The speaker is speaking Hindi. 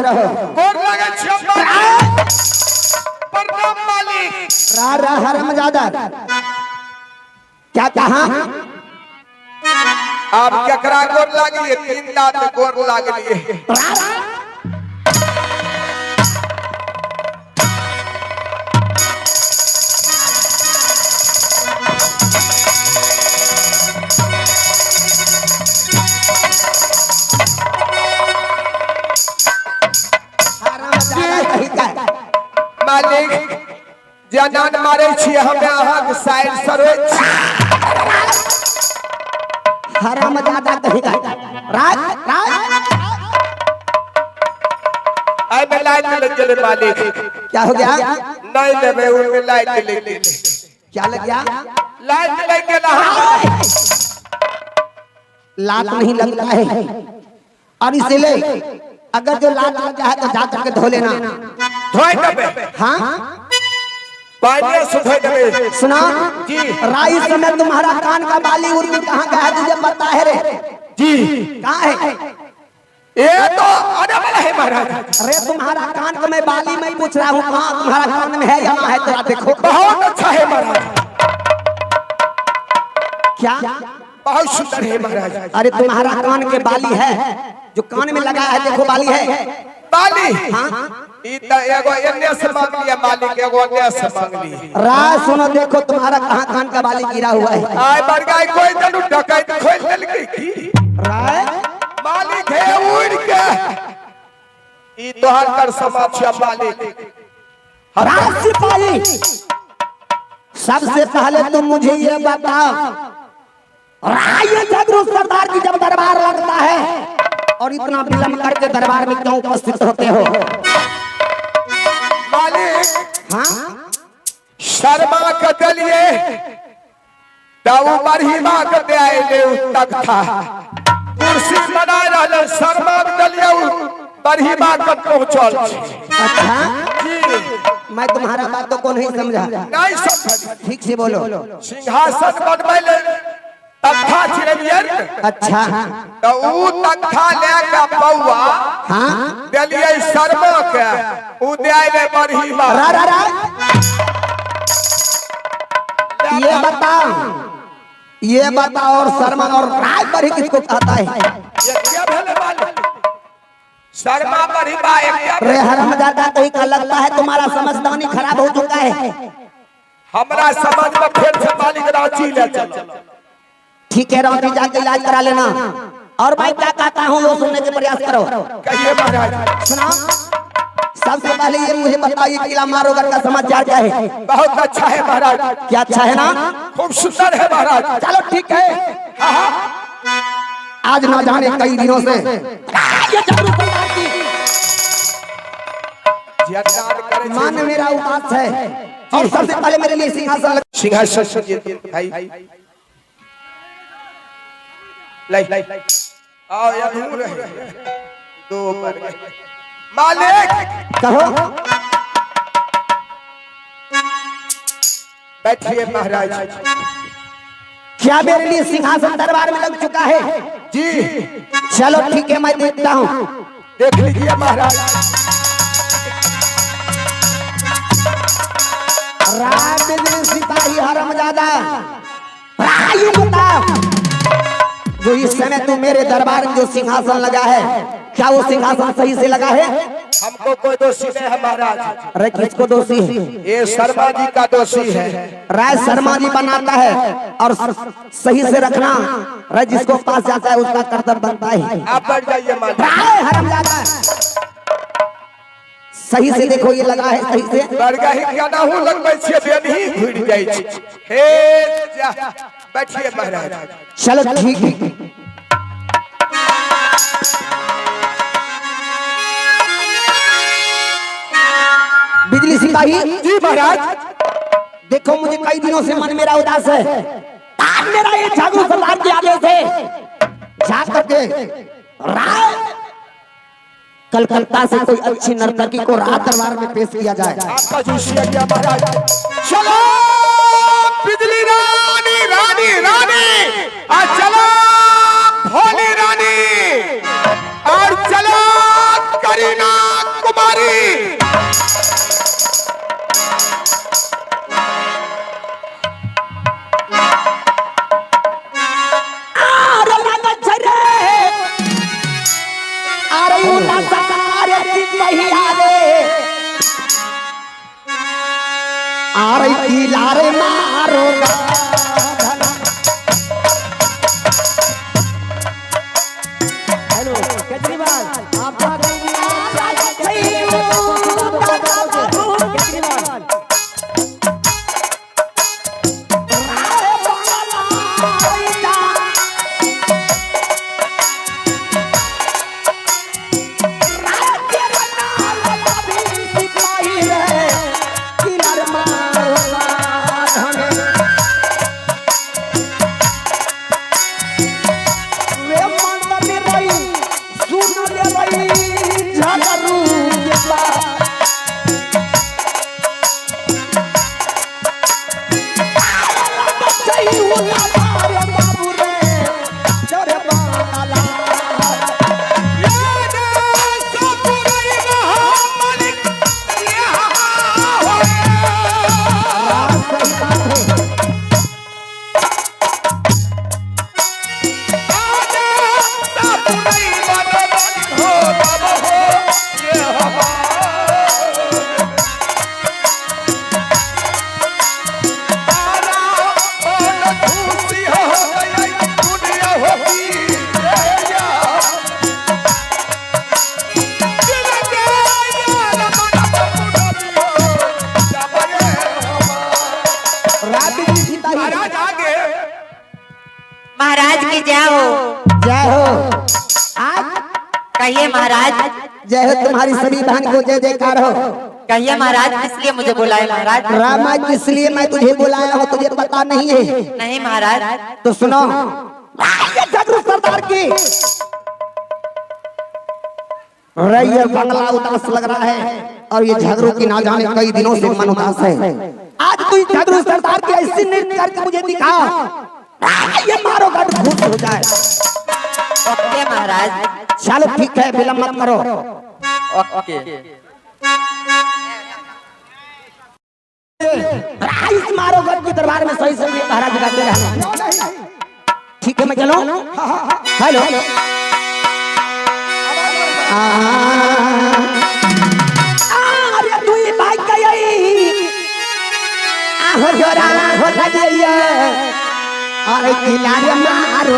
रहो। गोर लगे प्रणाम मालिक। रा हरामजादा क्या कहा? आप केकरा गोर लागिए? 3 लाख गोर लागलिए। मालिक जनान मारे छी हमें अहाँ के साइड सरोय छी। हरामजादा कहेगा राज आई में लाइट लग गेले मालिक। क्या हो गया? नहीं लेबे उनमें लाइट लग गेले। क्या लग गया? लाइट लग गेला। लात नहीं लगता है और इसीलिए अगर जो लात लग जाए तो जा करके धो लेना। धोए देबे? हाँ पानी से धोए देबे। सुना जी। राइस समय तुम्हारा कान का बाली उर्मी कहाँ गया है तुझे पता है रे? जी। कहाँ है? ये तो आने वाला है महाराज। अरे तुम्हारा कान का मैं बाली में पूछ रहा हूँ, कहाँ तुम्हारा कान में है? यहाँ है तो देखो। बहुत अच्छा है महाराज। क्या? बहुत सुंदर है महाराज। अरे तुम्हारा कान के बाली है जो कान में लगा है, देखो बाली है। बाली? हाँ इतना एगो एने से मांग लिया मालिक, एगो एने से मांग ली। राज सुनो, देखो तुम्हारा कहाँ कान का बाली गिरा हुआ है। आय बरगाई कोई जनु डकैत खोल देलकै की? राय मालिक है उड़ के। ई तोहर कर समाज है मालिक। राज सिपाही, सबसे पहले तुम मुझे ये बताओ, राय जगरू सरदार की जब दरबार लगता है और इतना विलंब करके दरबार में क्यों उपस्थित होते हो? मालिक हाँ शर्मा के दलिए दाऊ बरहिमा के दे आइले तक था कुर्सी बना रहले। शर्मा के दलिए बरहिमा के पहुंचल। अच्छा मैं तुम्हारा बात को नहीं समझा। नहीं समझ। ठीक से बोलो। सिंहासन बनबै ले तख्ता छिड़िए। अच्छा तो ऊ तख्ता लेके बउआ हाँ दलिए शर्मा के ऊ दे आइले बरहिमा। रा ये बताओ और शर्मा और राय बरही किसको कहता है? ये क्या भेले मालिक? शर्मा बरहिमा एक रे हरामजादा कहीं का लगता है तुम्हारा समझदानी खराब हो चुका है। हमरा समझ में फिर से मालिक रांची ले चल। ठीक है, रांची जाके इलाज करा लेना। और मैं क्या कहता हूँ वो सुनने के प्रयास करो। कहिए महाराज। सुना, सबसे पहले ये मुझे बताइए किला मारोगढ़ का समाचार क्या है? बहुत अच्छा है महाराज। क्या अच्छा है ना? खूब सुंदर है महाराज। चलो ठीक है। आज ना जाने कई दिनों से ये जगरू सरदार की मान मेरा उपास है और सबसे पहले मेरे लिए सिंहासन भाई लाई आओ या दूर है दो पर मालिक कहो। बैठिए महाराज। क्या मेरे लिए सिंहासन दरबार में लग चुका है? जी। चलो ठीक है, मैं देखता हूँ। देख लीजिए महाराज। राय सिपाही हरामजादा, राय बताओ जो इस समय तू मेरे दरबार में जो सिंहासन लगा है, क्या वो सिंहासन सही से लगा है? हमको कोई दोषी नहीं है महाराज। अरे किसको दोषी है? ये शर्मा जी का दोषी है। राय शर्मा जी बनाता है और सही से रखना राय जिसको पास जाता है उसका कर्तव्य बनता है। आप बैठ जाइए मालिक। राय हरामजादा सही से देखो, ये लगा है सही से। बरगाही क्या ना हो लगबै छियै बेन ही घुर जाय छै। हे जा बैठिए महाराज। चलो ठीक है। बिजली सिपाही जी महाराज। देखो मुझे कई दिनों से मन मेरा उदास है। आज मेरा ये जागरूक सरदार के आगे से जा करके राय कलकत्ता से कोई अच्छी नर्तकी को रात दरबार में पेश किया जाए। आपका जोशिया क्या महाराज। चलो बिजली रानी रानी रानी और चलो भोली रानी और चलो करीना केजरीवाल आपका केजरीवाल महाराज की जय हो। जय हो। आज कहिए महाराज। जय हो तुम्हारी सभी बहन को जय जयकार हो। कहिए महाराज, किस लिए मुझे बुलाए महाराज? रामा इसलिए मैं तुझे बुलाया हूँ, तुझे पता नहीं है? नहीं महाराज। तो सुनो, ये झगड़ू सरदार की रैया बंगला उदास लग रहा है और ये झगड़ू की ना जाने कई दिनों से मन उदास है। आज तू झगड़ू सरदार की ऐसी नृत्य करके मुझे दिखा, ये मारो गट खुश हो जाए। ओके महाराज। चलो ठीक है, विलंब मत करो। ओके। इस मारो गट के दरबार में सही सही महाराज गाते रहना। ठीक है, मैं चलो। हेलो, अरे तू ये बाइक का यही हो जोरा हो जाइए। अरे किलारे मारो